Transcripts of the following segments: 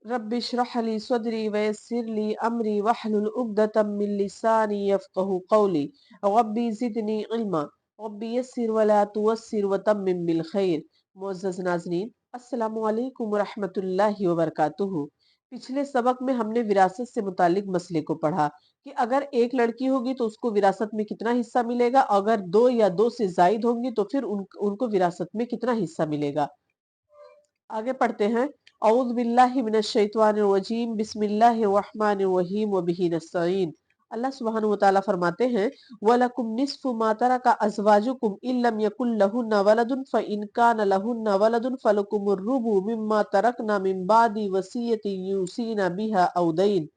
Rabbi इश्रह ली सदरी वयस्सिर ली अमरी वहलुल उक़दतम मिन लिसानी यफ़क़हू क़ौली rabbi ज़िदनी इल्मा rabbi यस्सिर वला तुअस्सिर वतम्मिम बिल खैर। मुअज़्ज़ज़ नाज़रीन, अस्सलामु अलैकुम व रहमतुल्लाहि व बरकातुहू। पिछले सबक में हमने विरासत से मुतालिक मसले को पढ़ा कि अगर एक लड़की होगी तो उसको विरासत में कितना हिस्सा मिलेगा, अगर दो या दो से जायद होंगी तो फिर उनको विरासत में कितना हिस्सा मिलेगा। आगे पढ़ते हैं। औज़ु बिल्लाहि मिनश शैतानिर रजीम, बिस्मिल्लाहिर रहमानिर रहीम व बिही नस्तईन। अल्लाह सुब्हानहु व तआला फरमाते हैं, वलकुम निस्फु मा तरका अज़वाजुकुम इल्लम यकुल लहुन्ना वलदुन फ़इन कान लहुन्ना वलदुन फ़लकुमुर रुबु मिम्मा तरकना मिन बादि वसियतिन यूसीना बिहा औ दैन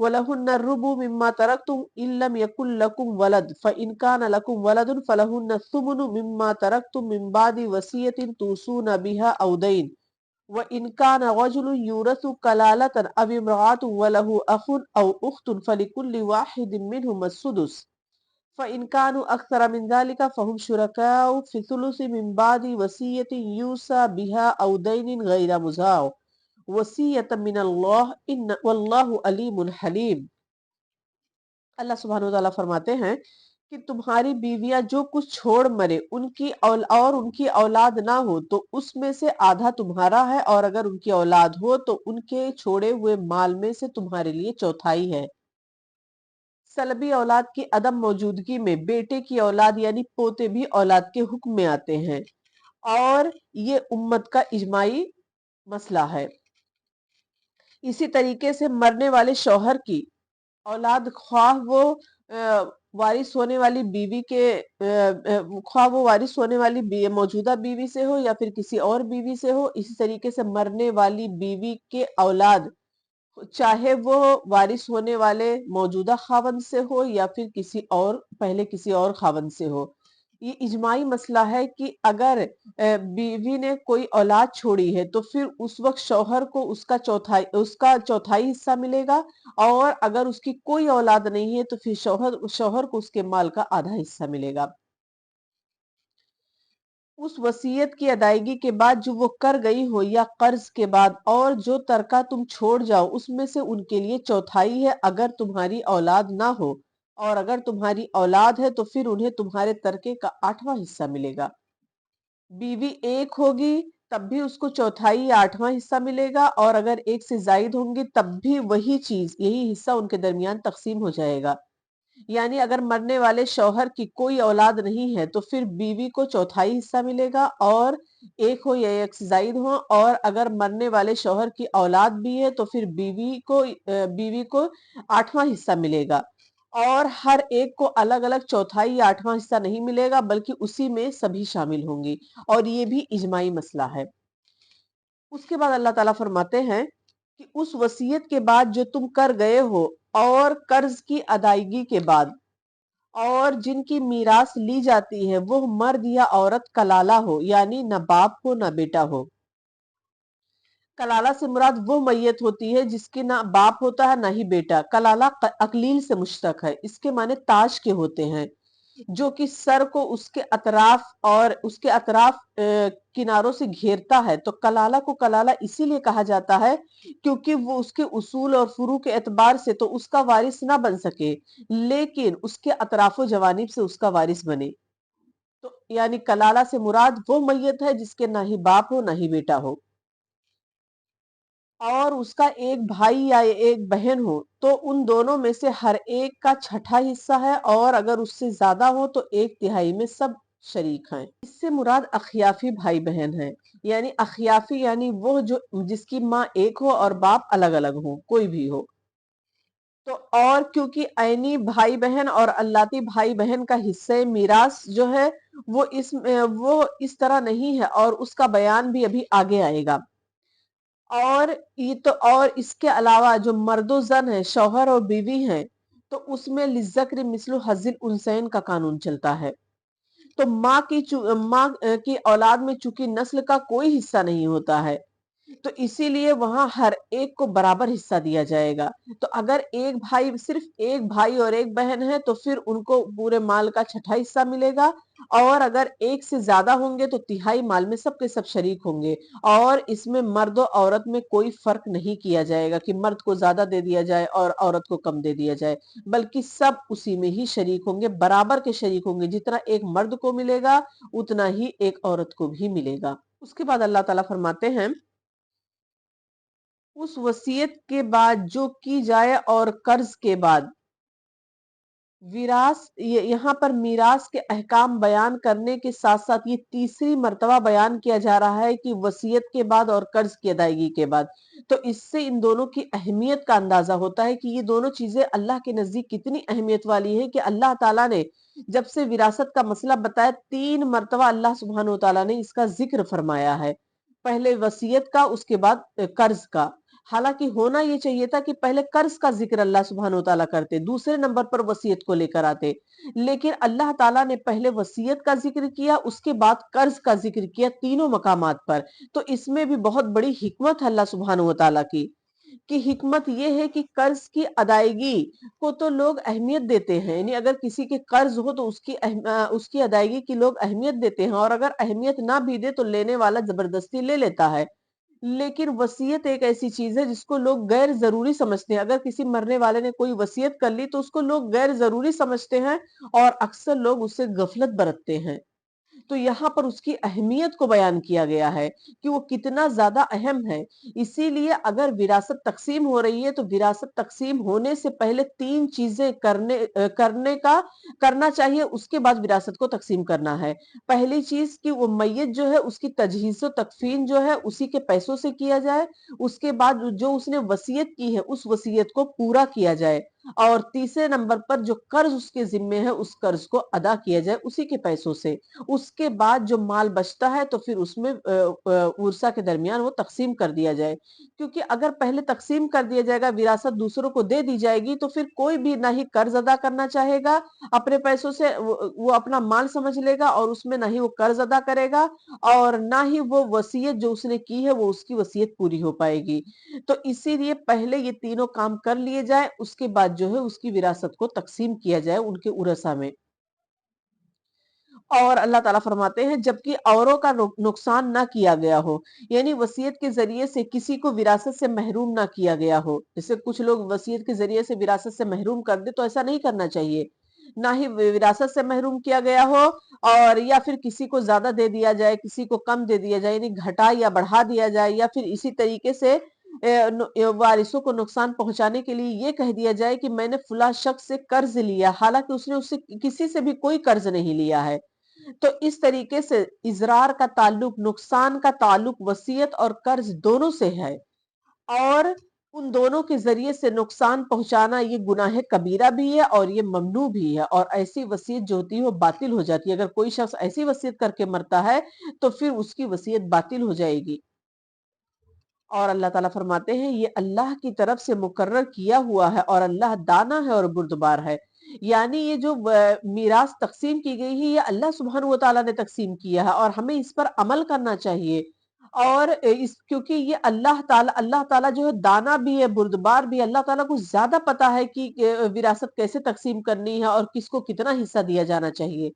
वलहुन्ना रुबु मिम्मा तरकतुम इल्लम यकुल लकुम वलद फ़इन कान लकुम वलदुन फ़लहुन्ना सुमुनु मिम्मा तरकतुम मिन बादि वसियतिन तूसूना बिहा औ दैन व इनकान रजुलुन यूरसु कलालतन अव इम्राअतुन वलहु अखुन औ उख्तुन फलिकुल्लि वाहिदिन मिनहुम अस्सुदुस फ़इन कानु अक्सर मिन ज़ालिका फ़हुम शुरकाउ फ़ि सुलुसि मिन बादि वसियतिन यूसा बिहा औ दैनिन गैर मुज़ाअ वसियतन मिनल्लाह इन्न वल्लाहु अलीमुन हलीम। अल्लाह सुब्हानहु व तआला फरमाते हैं कि तुम्हारी बीवियां जो कुछ छोड़ मरे उनकी औलाद ना हो तो उसमें से आधा तुम्हारा है, और अगर उनकी औलाद हो तो उनके छोड़े हुए माल में से तुम्हारे लिए चौथाई है। सलबी औलाद की अदम मौजूदगी में बेटे की औलाद यानी पोते भी औलाद के हुक्म में आते हैं, और ये उम्मत का इजमाई मसला है। इसी तरीके से मरने वाले शौहर की औलाद ख्वाह वो वारिस होने वाली बीवी के ख्वाह वो वारिस होने वाली मौजूदा बीवी से हो या फिर किसी और बीवी से हो, इसी तरीके से मरने वाली बीवी के औलाद चाहे वो वारिस होने वाले मौजूदा खावंद से हो या फिर किसी और पहले किसी और खावंद से हो। ये इजमाई मसला है कि अगर बीवी ने कोई औलाद छोड़ी है तो फिर उस वक्त शौहर को उसका चौथाई हिस्सा मिलेगा, और अगर उसकी कोई औलाद नहीं है तो फिर शौहर को उसके माल का आधा हिस्सा मिलेगा। उस वसीयत की अदायगी के बाद जो वो कर गई हो या कर्ज के बाद, और जो तरका तुम छोड़ जाओ उसमें से उनके लिए चौथाई है अगर तुम्हारी औलाद ना हो, और अगर तुम्हारी औलाद है तो फिर उन्हें तुम्हारे तरके का 8वां हिस्सा मिलेगा। बीवी एक होगी तब भी उसको चौथाई या 8वां हिस्सा मिलेगा, और अगर एक से जायद होंगी तब भी वही चीज यही हिस्सा उनके दरमियान तकसीम हो जाएगा। यानी अगर मरने वाले शौहर की कोई औलाद नहीं है तो फिर बीवी को चौथाई हिस्सा मिलेगा, और एक हो या एक से जायद हो, और अगर मरने वाले शौहर की औलाद भी है तो फिर बीवी को 8वां हिस्सा मिलेगा, और हर एक को अलग अलग चौथाई या 8वां हिस्सा नहीं मिलेगा बल्कि उसी में सभी शामिल होंगी, और ये भी इजमाई मसला है। उसके बाद अल्लाह ताला फरमाते हैं कि उस वसीयत के बाद जो तुम कर गए हो और कर्ज की अदायगी के बाद, और जिनकी मीरास ली जाती है वो मर्द या औरत कलाला हो यानी न बाप हो न बेटा हो। कलाला से मुराद वो मैयत होती है जिसकी ना बाप होता है ना ही बेटा। कलाला अकलील से मुश्तक है, इसके माने ताज के होते हैं, जो कि सर को उसके अतराफ किनारों से घेरता है। तो कलाला को कलाला इसीलिए कहा जाता है क्योंकि वो उसके उसूल और फुरू के एतबार से तो उसका वारिस ना बन सके, लेकिन उसके अतराफो जवानिब से उसका वारिस बने। तो यानी कलाला से मुराद वो मैयत है जिसके ना ही बाप हो ना ही बेटा हो, और उसका एक भाई या एक बहन हो तो उन दोनों में से हर एक का छठा हिस्सा है, और अगर उससे ज्यादा हो तो 1/3 में सब शरीक हैं। इससे मुराद अखियाफी भाई बहन है। यानी अखियाफी यानी वो जो जिसकी माँ एक हो और बाप अलग अलग हो, कोई भी हो। तो और क्योंकि ऐनी भाई बहन और अल्लाती भाई बहन का हिस्से मीरास जो है वो इस तरह नहीं है, और उसका बयान भी अभी आगे आएगा। और इसके अलावा जो मर्दो जन है, शौहर और बीवी हैं, तो उसमें लिज़्ज़क्र मिस्लु हज़्ज़िल उनसैन का कानून चलता है। तो माँ की औलाद में चूंकि नस्ल का कोई हिस्सा नहीं होता है, تو इसी लिए वहां हर एक को बराबर हिस्सा दिया जाएगा। तो अगर एक भाई, सिर्फ एक भाई और एक बहन है तो फिर उनको पूरे माल का छठा हिस्सा मिलेगा, और अगर एक से ज्यादा होंगे तो तिहाई माल में सब के सब शरीक होंगे। और इसमें मर्द और औरत में कोई फर्क नहीं किया जाएगा कि मर्द को ज्यादा दे दिया जाए और औरत को कम दे दिया जाए, बल्कि सब उसी में ही शरीक होंगे, बराबर के शरीक होंगे। जितना एक मर्द को मिलेगा उतना ही एक औरत को भी मिलेगा। उसके बाद अल्लाह ताला फरमाते हैं, उस वसीयत के बाद जो की जाए और कर्ज के बाद विरास, यहाँ पर मीरास के अहकाम बयान करने के साथ साथ ये तीसरी मर्तबा बयान किया जा रहा है कि वसीयत के बाद और कर्ज की अदायगी के बाद। तो इससे इन दोनों की अहमियत का अंदाजा होता है कि ये दोनों चीजें अल्लाह के नजदीक कितनी अहमियत वाली है, कि अल्लाह ताला ने जब से विरासत का मसला बताया, 3 मर्तबा अल्लाह सुब्हान व तआला ने इसका जिक्र फरमाया है। पहले वसीयत का, उसके बाद कर्ज का। हालांकि होना ये चाहिए था कि पहले कर्ज का जिक्र अल्लाह सुब्हानो ताला करते, दूसरे नंबर पर वसीयत को लेकर आते, लेकिन अल्लाह ताला ने पहले वसीयत का जिक्र किया, उसके बाद कर्ज का जिक्र किया, तीनों मकामात पर। तो इसमें भी बहुत बड़ी हिकमत है अल्लाह सुब्हानो ताला की, कि हिकमत ये है कि कर्ज की अदायगी को तो लोग अहमियत देते हैं, यानी अगर किसी के कर्ज हो तो उसकी अदायगी की लोग अहमियत देते हैं, और अगर अहमियत ना भी दे तो लेने वाला जबरदस्ती ले लेता है। लेकिन वसीयत एक ऐसी चीज है जिसको लोग गैर जरूरी समझते हैं। अगर किसी मरने वाले ने कोई वसीयत कर ली तो उसको लोग गैर जरूरी समझते हैं, और अक्सर लोग उससे गफलत बरतते हैं। तो यहाँ पर उसकी अहमियत को बयान किया गया है कि वो कितना ज्यादा अहम है। इसीलिए अगर विरासत तकसीम हो रही है तो विरासत तकसीम होने से पहले 3 चीजें करना चाहिए, उसके बाद विरासत को तकसीम करना है। पहली चीज कि वो मैयत जो है उसकी तजहीज़ो तकफीन जो है उसी के पैसों से किया जाए। उसके बाद जो उसने वसीयत की है उस वसीयत को पूरा किया जाए, और तीसरे नंबर पर जो कर्ज उसके जिम्मे है उस कर्ज को अदा किया जाए उसी के पैसों से। उसके बाद जो माल बचता है तो फिर उसमें उर्सा के दरमियान वो तकसीम कर दिया जाए। क्योंकि अगर पहले तकसीम कर दिया जाएगा, विरासत दूसरों को दे दी जाएगी, तो फिर कोई भी ना ही कर्ज अदा करना चाहेगा अपने पैसों से, वो अपना माल समझ लेगा और उसमें ना ही वो कर्ज अदा करेगा, और ना ही वो वसीयत जो उसने की है वो उसकी वसीयत पूरी हो पाएगी। तो इसीलिए पहले ये तीनों काम कर लिए जाए, उसके बाद जो है उसकी विरासत को तकसीम किया जाए उनके उरसा में। और अल्लाह ताला फरमाते हैं जबकि औरों का नुकसान ना किया गया हो, यानी वसीयत के जरिए से किसी को विरासत से महरूम ना किया गया हो। जैसे कुछ लोग वसीयत के जरिए से विरासत से महरूम कर दे, तो ऐसा नहीं करना चाहिए। ना ही विरासत से महरूम किया गया हो, और या फिर किसी को ज्यादा दे दिया जाए, किसी को कम दे दिया जाए, यानी घटा या बढ़ा दिया जाए, या फिर इसी तरीके से वारिसों को नुकसान पहुंचाने के लिए ये कह दिया जाए कि मैंने फुला शख्स से कर्ज लिया, हालांकि उसने उससे किसी से भी कोई कर्ज नहीं लिया है। तो इस तरीके से इजरार का ताल्लुक, नुकसान का ताल्लुक वसीयत और कर्ज दोनों से है, और उन दोनों के जरिए से नुकसान पहुंचाना ये गुनाह कबीरा भी है और ये ममनू भी है, और ऐसी वसीयत जो होती है वो बातिल हो जाती है। अगर कोई शख्स ऐसी वसीयत करके मरता है तो फिर उसकी वसीयत बातिल हो जाएगी। और अल्लाह ताला फरमाते हैं ये अल्लाह की तरफ से मुकर्रर किया हुआ है, और अल्लाह दाना है और बुर्दबार है। यानी ये जो मीरास तकसीम की गई है ये अल्लाह सुब्हान व तआला ने तकसीम किया है, और हमें इस पर अमल करना चाहिए। और इस क्योंकि ये अल्लाह ताला जो है दाना भी है, बुर्दबार भी है। अल्लाह ताला को ज्यादा पता है कि विरासत कैसे तकसीम करनी है और किसको कितना हिस्सा दिया जाना चाहिए।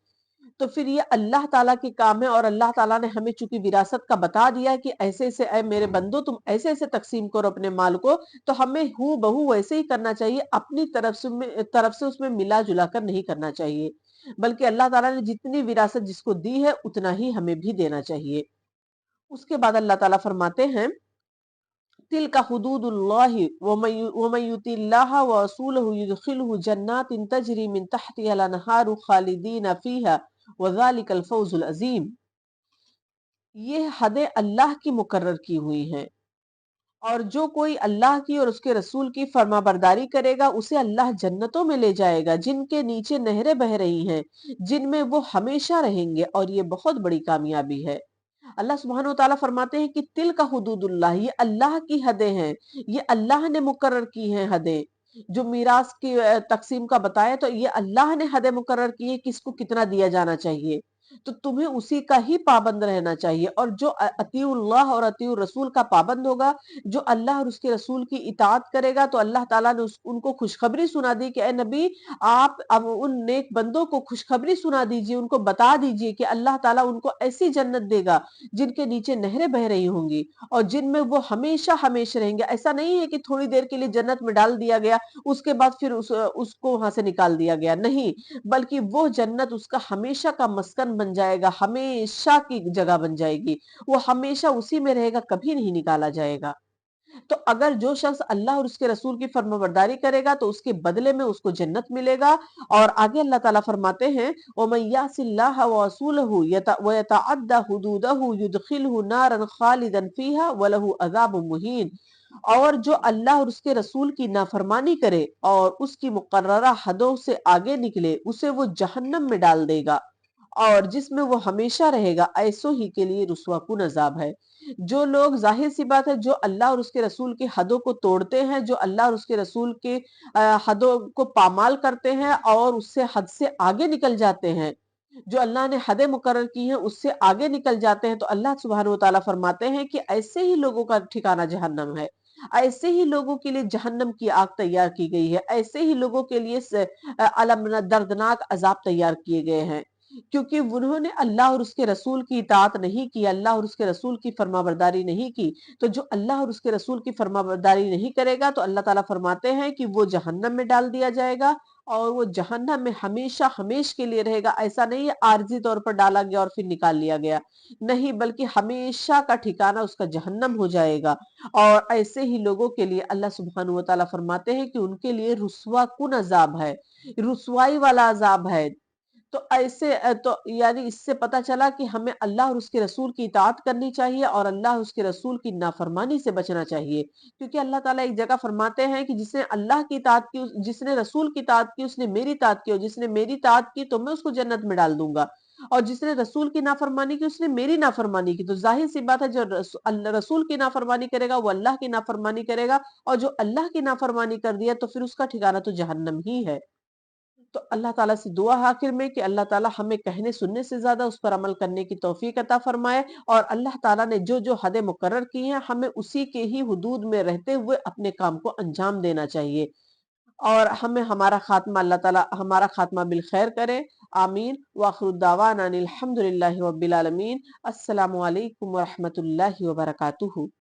तो फिर ये अल्लाह ताला के काम है, और अल्लाह ताला ने हमें चूंकि विरासत का बता दिया है कि ऐसे ऐसे ऐ मेरे बंदो तुम ऐसे ऐसे तकसीम करो अपने माल को, तो हमें हू बहू वैसे ही करना चाहिए, अपनी तरफ से उसमें मिला जुला कर नहीं करना चाहिए, बल्कि अल्लाह ताला ने जितनी विरासत जिसको दी है उतना ही हमें भी देना चाहिए। उसके बाद अल्लाह ताला फरमाते हैं, तिल का हुदूदुल्लाहि वमन युतिल्लाह व रसूलहु युदखिलहु जन्नातिन तजरी मिन तहतिहा अल-अनहारु खालिदीन फीहा व ज़ालिकल फौजुल अज़ीम। ये हदें अल्लाह की मुकर्रर की हुई हैं, और जो कोई अल्लाह की और उसके रसूल की फर्माबरदारी करेगा उसे अल्लाह जन्नतों में ले जाएगा जिनके नीचे नहरें बह रही हैं, जिनमें वो हमेशा रहेंगे, और ये बहुत बड़ी कामयाबी है। अल्लाह सुब्हानो तआला फरमाते हैं कि तिल का हुदूदुल्लाह, ये अल्लाह की हदें हैं, ये अल्लाह ने मुकर्रर की हैं हदें। जो मीरास की तकसीम का बताया तो ये अल्लाह ने हदें मुकर्रर की है किसको कितना दिया जाना चाहिए। تو تمہیں اسی کا ہی پابند رہنا چاہیے، اور جو اطیع اللہ اور اطیع الرسول کا پابند ہوگا، جو اللہ اور اس کے رسول کی اطاعت کرے گا، تو اللہ تعالیٰ نے ان کو خوشخبری سنا دی کہ اے نبی، آپ اب ان نیک بندوں کو خوشخبری سنا دیجئے، ان کو بتا دیجئے کہ اللہ تعالیٰ ان کو ایسی جنت دے گا جن کے نیچے نہریں بہ رہی ہوں گی، اور جن میں وہ ہمیشہ ہمیشہ رہیں گے۔ ایسا نہیں ہے کہ تھوڑی دیر کے لیے جنت میں ڈال دیا گیا، اس کے بعد پھر اس کو وہاں سے نکال دیا گیا، نہیں، بلکہ وہ جنت اس کا ہمیشہ کا مسکن بن جائے گا، ہمیشہ کی جگہ بن جائے گی، وہ ہمیشہ اسی میں رہے گا، کبھی نہیں نکالا جائے گا۔ تو اگر جو شخص اللہ اور اس کے رسول کی فرمانبرداری کرے گا تو اس کے بدلے میں اس کو جنت ملے گا۔ اور آگے اللہ تعالیٰ فرماتے ہیں وَمَن يَعْصِ اللَّهَ وَرَسُولَهُ وَيَتَعَدَّ حُدُودَهُ يُدْخِلْهُ نَارًا خَالِدًا فِيهَا وَلَهُ عَذَابٌ مُهِينٌ۔ اور جو اللہ اور اس کے رسول کی نافرمانی کرے اور اس کی مقررہ حدوں سے آگے نکلے، اسے وہ جہنم میں ڈال دے گا، اور جس میں وہ ہمیشہ رہے گا، ایسوں ہی کے لیے رسوا کن عذاب ہے۔ جو لوگ، ظاہر سی بات ہے، جو اللہ اور اس کے رسول کی حدوں کو توڑتے ہیں، جو اللہ اور اس کے رسول کے حدوں کو پامال کرتے ہیں اور اس سے حد سے آگے نکل جاتے ہیں، جو اللہ نے حدیں مقرر کی ہیں اس سے آگے نکل جاتے ہیں، تو اللہ سبحانہ وتعالیٰ فرماتے ہیں کہ ایسے ہی لوگوں کا ٹھکانہ جہنم ہے، ایسے ہی لوگوں کے لیے جہنم کی آگ تیار کی گئی ہے، ایسے ہی لوگوں کے لیے دردناک عذاب تیار کیے گئے ہیں، کیونکہ انہوں نے اللہ اور اس کے رسول کی اطاعت نہیں کی، اللہ اور اس کے رسول کی فرمانبرداری نہیں کی۔ تو جو اللہ اور اس کے رسول کی فرمانبرداری نہیں کرے گا تو اللہ تعالیٰ فرماتے ہیں کہ وہ جہنم میں ڈال دیا جائے گا، اور وہ جہنم میں ہمیشہ ہمیش کے لیے رہے گا۔ ایسا نہیں ہے عارضی طور پر ڈالا گیا اور پھر نکال لیا گیا، نہیں، بلکہ ہمیشہ کا ٹھکانہ اس کا جہنم ہو جائے گا۔ اور ایسے ہی لوگوں کے لیے اللہ سبحانہ وتعالیٰ فرماتے ہیں کہ ان کے لیے رسوا کن عذاب ہے، رسوائی والا عذاب ہے۔ تو ایسے تو یعنی اس سے پتہ چلا کہ ہمیں اللہ اور اس کے رسول کی اطاعت کرنی چاہیے اور اللہ اور اس کے رسول کی نافرمانی سے بچنا چاہیے، کیونکہ اللہ تعالیٰ ایک جگہ فرماتے ہیں کہ جس نے اللہ کی اطاعت کی، جس نے رسول کی اطاعت کی، اس نے میری اطاعت کی، اور جس نے میری اطاعت کی تو میں اس کو جنت میں ڈال دوں گا، اور جس نے رسول کی نافرمانی کی اس نے میری نافرمانی کی۔ تو ظاہر سی بات ہے جو رسول کی نافرمانی کرے گا وہ اللہ کی نافرمانی کرے گا، اور جو اللہ کی نافرمانی کر دیا تو پھر اس کا ٹھکانہ تو جہنم ہی ہے۔ تو اللہ تعالیٰ سے دعا آخر میں کہ اللہ تعالیٰ ہمیں کہنے سننے سے زیادہ اس پر عمل کرنے کی توفیق عطا فرمائے، اور اللہ تعالیٰ نے جو جو حدیں مقرر کی ہیں ہمیں اسی کے ہی حدود میں رہتے ہوئے اپنے کام کو انجام دینا چاہیے، اور ہمیں ہمارا خاتمہ، اللہ تعالیٰ ہمارا خاتمہ بالخیر کرے، آمین۔ وآخر دعوانا ان الحمد للہ رب العالمین۔ السلام علیکم ورحمۃ اللہ وبرکاتہ۔